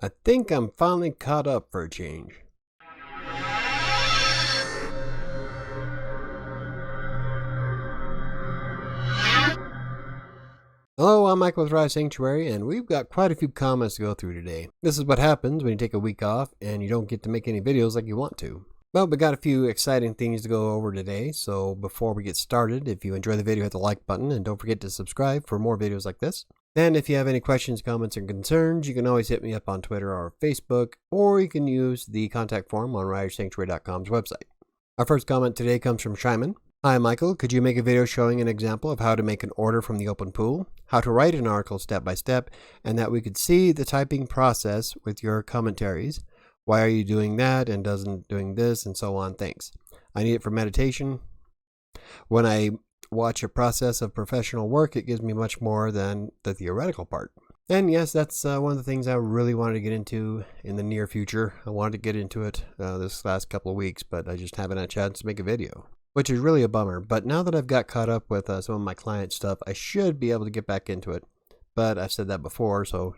I think I'm finally caught up for a change. Hello, I'm Mike with WriterSanctuary, and we've got quite a few comments to go through today. This is what happens when you take a week off and you don't get to make any videos like you want to. Well, we got a few exciting things to go over today, so before we get started, if you enjoy the video, hit the like button, and don't forget to subscribe for more videos like this. And if you have any questions, comments, or concerns, you can always hit me up on Twitter or Facebook, or you can use the contact form on WriterSanctuary.com's website. Our first comment today comes from Shimon. Hi Michael, could you make a video showing an example of how to make an order from the open pool, how to write an article step by step, and that we could see the typing process with your commentaries? Why are you doing that and doesn't doing this and so on? Thanks. I need it for meditation. When I watch a process of professional work, it gives me much more than the theoretical part. And yes, that's one of the things I really wanted to get into in the near future. I wanted to get into it this last couple of weeks, but I just haven't had a chance to make a video, which is really a bummer. But now that I've got caught up with some of my client stuff, I should be able to get back into it. But I've said that before, so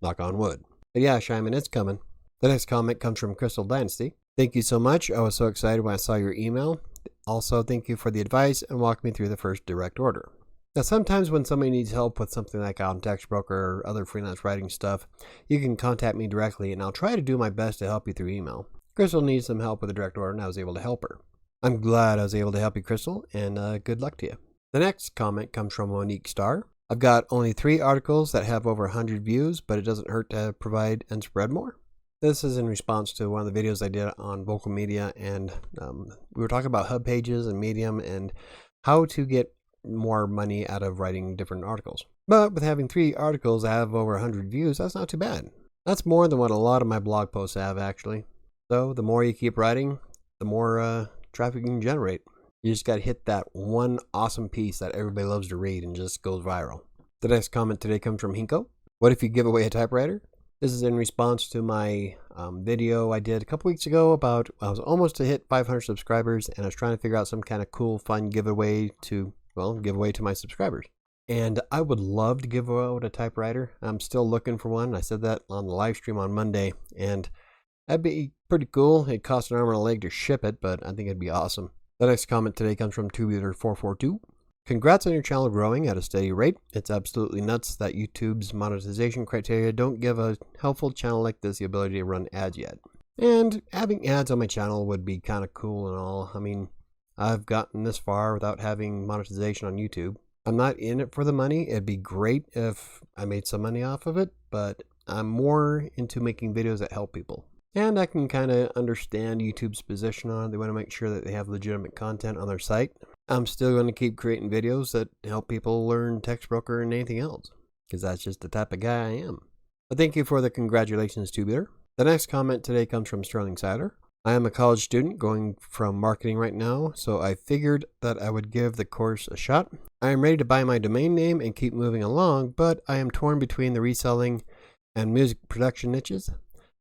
knock on wood. But yeah, Shimon, it's coming. The next comment comes from Crystal Dynasty. Thank you so much. I was so excited when I saw your email. Also, thank you for the advice and walk me through the first direct order. Now, sometimes when somebody needs help with something like on Textbroker or other freelance writing stuff, you can contact me directly and I'll try to do my best to help you through email. Crystal needs some help with a direct order and I was able to help her. I'm glad I was able to help you, Crystal, and good luck to you. The next comment comes from Monique Starr. I've got only 3 articles that have over 100 views, but it doesn't hurt to provide and spread more. This is in response to one of the videos I did on vocal media, and we were talking about hub pages and Medium and how to get more money out of writing different articles. But with having 3 articles that have over 100 views, that's not too bad. That's more than what a lot of my blog posts have, actually. So the more you keep writing, the more traffic you can generate. You just got to hit that one awesome piece that everybody loves to read and just goes viral. The next comment today comes from Hinko. What if you give away a typewriter? This is in response to my video I did a couple weeks ago about I was almost to hit 500 subscribers and I was trying to figure out some kind of cool, fun giveaway to my subscribers. And I would love to give out a typewriter. I'm still looking for one. I said that on the live stream on Monday, and that'd be pretty cool. It costs an arm and a leg to ship it, but I think it'd be awesome. The next comment today comes from Tubular 442. Congrats on your channel growing at a steady rate. It's absolutely nuts that YouTube's monetization criteria don't give a helpful channel like this the ability to run ads yet. And having ads on my channel would be kind of cool and all. I mean, I've gotten this far without having monetization on YouTube. I'm not in it for the money. It'd be great if I made some money off of it, but I'm more into making videos that help people. And I can kind of understand YouTube's position on it. They want to make sure that they have legitimate content on their site. I'm still going to keep creating videos that help people learn Textbroker and anything else, because that's just the type of guy I am. But thank you for the congratulations, Tubular. The next comment today comes from Sterling Sider. I am a college student going from marketing right now, so I figured that I would give the course a shot. I am ready to buy my domain name and keep moving along, but I am torn between the reselling and music production niches.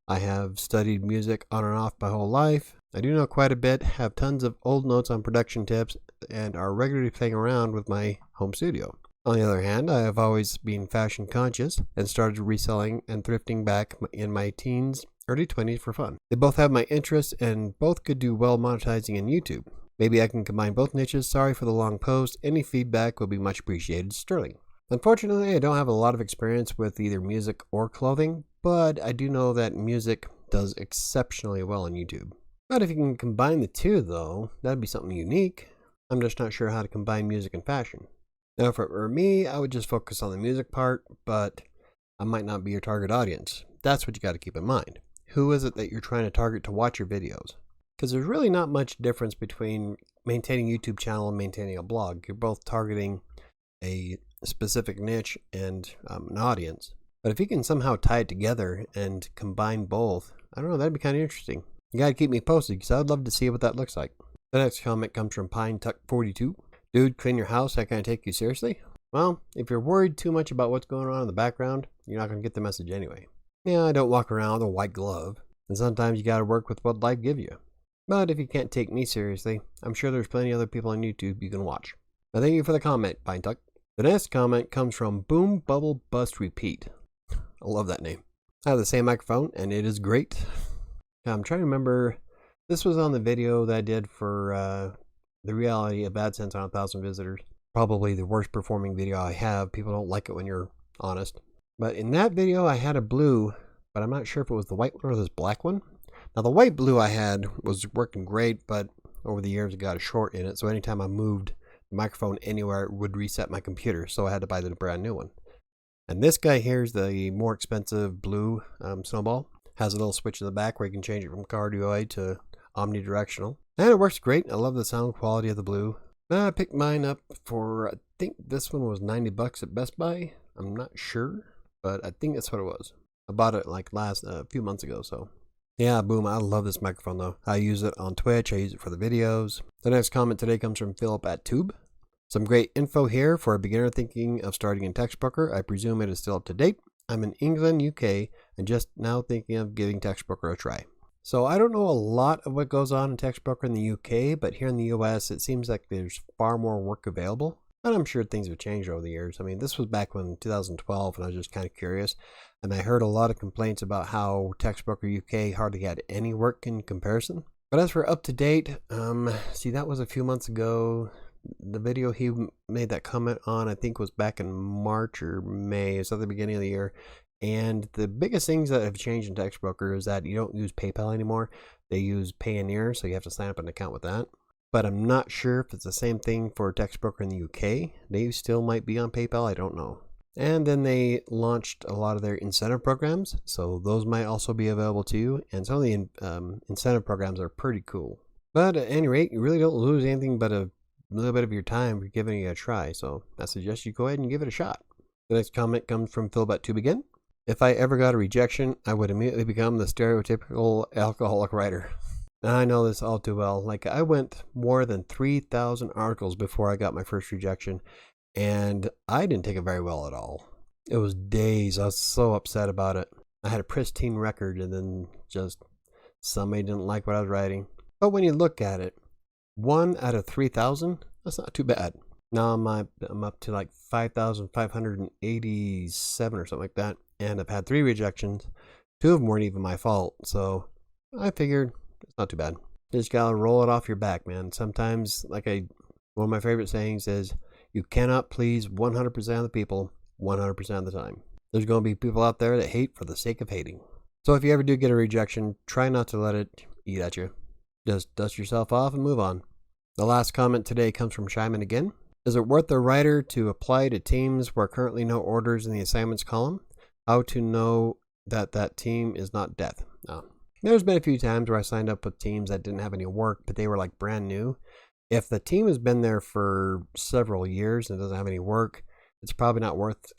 I have studied music on and off my whole life. I do know quite a bit, have tons of old notes on production tips, and are regularly playing around with my home studio. On the other hand, I have always been fashion conscious and started reselling and thrifting back in my teens, early 20s for fun. They both have my interests and both could do well monetizing in YouTube. Maybe I can combine both niches. Sorry for the long post. Any feedback will be much appreciated, Sterling. Unfortunately, I don't have a lot of experience with either music or clothing, but I do know that music does exceptionally well on YouTube. But if you can combine the two, though, that'd be something unique. I'm just not sure how to combine music and fashion. Now, if it were me, I would just focus on the music part, but I might not be your target audience. That's what you got to keep in mind. Who is it that you're trying to target to watch your videos? Because there's really not much difference between maintaining a YouTube channel and maintaining a blog. You're both targeting a specific niche and an audience. But if you can somehow tie it together and combine both, I don't know, that'd be kind of interesting. You gotta keep me posted because I'd love to see what that looks like. The next comment comes from PineTuck42. Dude, clean your house, I can't take you seriously? Well, if you're worried too much about what's going on in the background, you're not gonna get the message anyway. Yeah, I don't walk around with a white glove, and sometimes you gotta work with what life gives you. But if you can't take me seriously, I'm sure there's plenty of other people on YouTube you can watch. Now thank you for the comment, PineTuck. The next comment comes from Boom Bubble Bust Repeat. I love that name. I have the same microphone and it is great. I'm trying to remember, this was on the video that I did for the reality of AdSense on 1,000 visitors. Probably the worst performing video I have. People don't like it when you're honest. But in that video I had a blue, but I'm not sure if it was the white one or this black one. Now the white blue I had was working great, but over the years it got a short in it, so anytime I moved the microphone anywhere it would reset my computer, so I had to buy the brand new one. And this guy here is the more expensive blue Snowball. Has a little switch in the back where you can change it from cardioid to omnidirectional. And it works great. I love the sound quality of the blue. I picked mine up for, I think this one was $90 at Best Buy. I'm not sure, but I think that's what it was. I bought it like a few months ago, so. Yeah, boom, I love this microphone though. I use it on Twitch, I use it for the videos. The next comment today comes from Philip at Tube. Some great info here for a beginner thinking of starting in TextBooker. I presume it is still up to date. I'm in England, UK, and just now thinking of giving TextBooker a try. So I don't know a lot of what goes on in TextBooker in the UK, but here in the US it seems like there's far more work available. And I'm sure things have changed over the years. I mean, this was back in 2012 and I was just kind of curious. And I heard a lot of complaints about how TextBooker UK hardly had any work in comparison. But as for up to date, see, that was a few months ago. The video he made that comment on, I think, was back in March or May. It's at the beginning of the year. And the biggest things that have changed in TextBooker is that you don't use PayPal anymore. They use Payoneer, so you have to sign up an account with that. But I'm not sure if it's the same thing for TextBooker in the UK. They still might be on PayPal, I don't know. And then they launched a lot of their incentive programs, so those might also be available to you. And some of the incentive programs are pretty cool. But at any rate, you really don't lose anything but a little bit of your time for giving it a try. So I suggest you go ahead and give it a shot. The next comment comes from Philbot2 Begin. If I ever got a rejection, I would immediately become the stereotypical alcoholic writer. I know this all too well. Like, I went more than 3,000 articles before I got my first rejection, and I didn't take it very well at all. It was days. I was so upset about it. I had a pristine record, and then just somebody didn't like what I was writing. But when you look at it, 1 out of 3,000, that's not too bad. Now I'm up to like 5,587 or something like that, and I've had 3 rejections. 2 of them weren't even my fault, so I figured it's not too bad. You just gotta roll it off your back, man. Sometimes, one of my favorite sayings is, you cannot please 100% of the people 100% of the time. There's going to be people out there that hate for the sake of hating. So if you ever do get a rejection, try not to let it eat at you. Just dust yourself off and move on. The last comment today comes from Shimon again. Is it worth a writer to apply to teams where currently no orders in the assignments column? How to know that that team is not death? No. There's been a few times where I signed up with teams that didn't have any work, but they were like brand new. If the team has been there for several years and doesn't have any work, it's probably not worth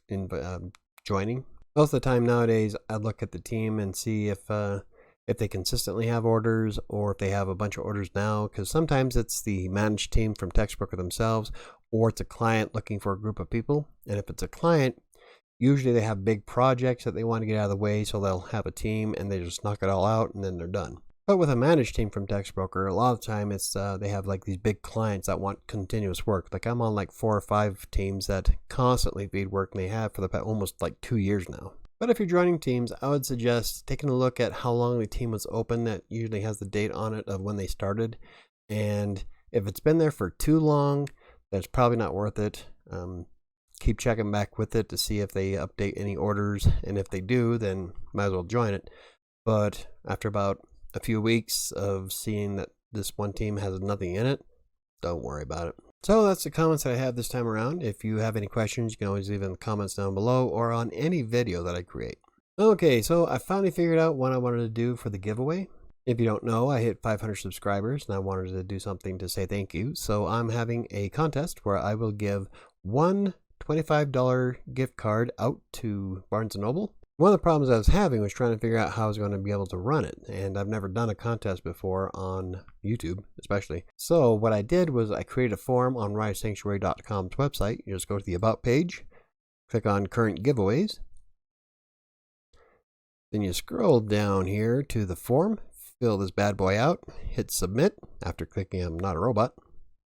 joining. Most of the time nowadays, I look at the team and see if they consistently have orders or if they have a bunch of orders now, because sometimes it's the managed team from TextBooker themselves, or it's a client looking for a group of people. And if it's a client, usually they have big projects that they want to get out of the way, so they'll have a team and they just knock it all out and then they're done. But with a managed team from TextBooker, a lot of the time it's they have like these big clients that want continuous work. Like, I'm on like 4 or 5 teams that constantly feed work, and they have for the past almost like 2 years now. But if you're joining teams, I would suggest taking a look at how long the team was open. That usually has the date on it of when they started. And if it's been there for too long, that's probably not worth it. Keep checking back with it to see if they update any orders. And if they do, then might as well join it. But after about a few weeks of seeing that this one team has nothing in it, don't worry about it. So that's the comments that I have this time around. If you have any questions, you can always leave in the comments down below or on any video that I create. Okay, so I finally figured out what I wanted to do for the giveaway. If you don't know, I hit 500 subscribers and I wanted to do something to say thank you. So I'm having a contest where I will give one $25 gift card out to Barnes & Noble. One of the problems I was having was trying to figure out how I was going to be able to run it, and I've never done a contest before on YouTube, especially. So what I did was I created a form on WriterSanctuary.com's website. You just go to the About page, click on Current Giveaways. Then you scroll down here to the form, fill this bad boy out, hit Submit after clicking I'm not a robot.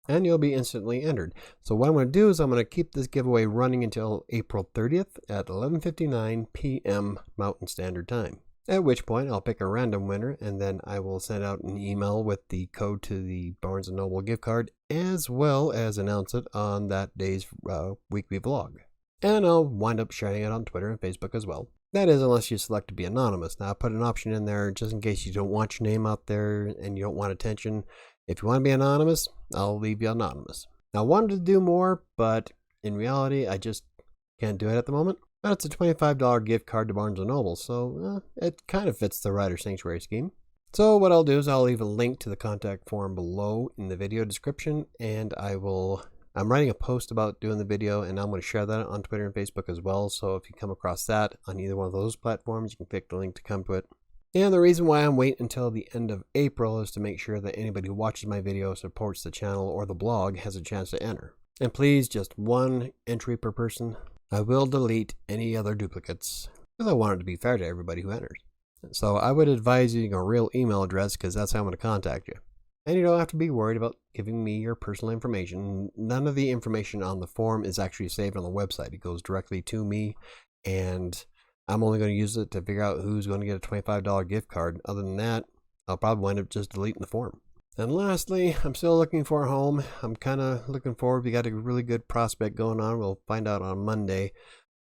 and you'll be instantly entered. So what I'm going to do is I'm going to keep this giveaway running until April 30th at 11:59 p.m. Mountain Standard Time. At which point I'll pick a random winner, and then I will send out an email with the code to the Barnes & Noble gift card, as well as announce it on that day's weekly vlog. And I'll wind up sharing it on Twitter and Facebook as well. That is, unless you select to be anonymous. Now, I put an option in there just in case you don't want your name out there and you don't want attention. If you want to be anonymous, I'll leave you anonymous. Now, I wanted to do more, but in reality, I just can't do it at the moment. But it's a $25 gift card to Barnes & Noble, so it kind of fits the WriterSanctuary scheme. So what I'll do is I'll leave a link to the contact form below in the video description, and I'm writing a post about doing the video, and I'm going to share that on Twitter and Facebook as well. So if you come across that on either one of those platforms, you can click the link to come to it. And the reason why I'm waiting until the end of April is to make sure that anybody who watches my video, supports the channel or the blog, has a chance to enter. And please, just one entry per person. I will delete any other duplicates because I want it to be fair to everybody who enters. So I would advise using a real email address because that's how I'm going to contact you. And you don't have to be worried about giving me your personal information. None of the information on the form is actually saved on the website. It goes directly to me, and I'm only going to use it to figure out who's going to get a $25 gift card. Other than that, I'll probably wind up just deleting the form. And lastly, I'm still looking for a home. I'm kind of looking forward. We got a really good prospect going on. We'll find out on Monday.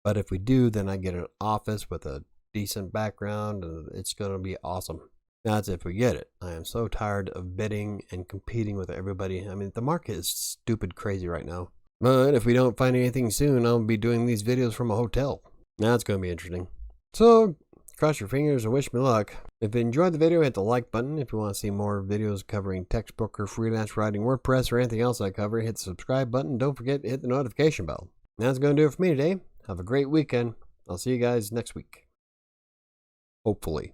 But if we do, then I get an office with a decent background, and it's going to be awesome. That's if we get it. I am so tired of bidding and competing with everybody. I mean, the market is stupid crazy right now. But if we don't find anything soon, I'll be doing these videos from a hotel. Now it's going to be interesting. So, cross your fingers and wish me luck. If you enjoyed the video, hit the like button. If you want to see more videos covering textbook or freelance writing, WordPress, or anything else I cover, hit the subscribe button. Don't forget to hit the notification bell. That's going to do it for me today. Have a great weekend. I'll see you guys next week. Hopefully.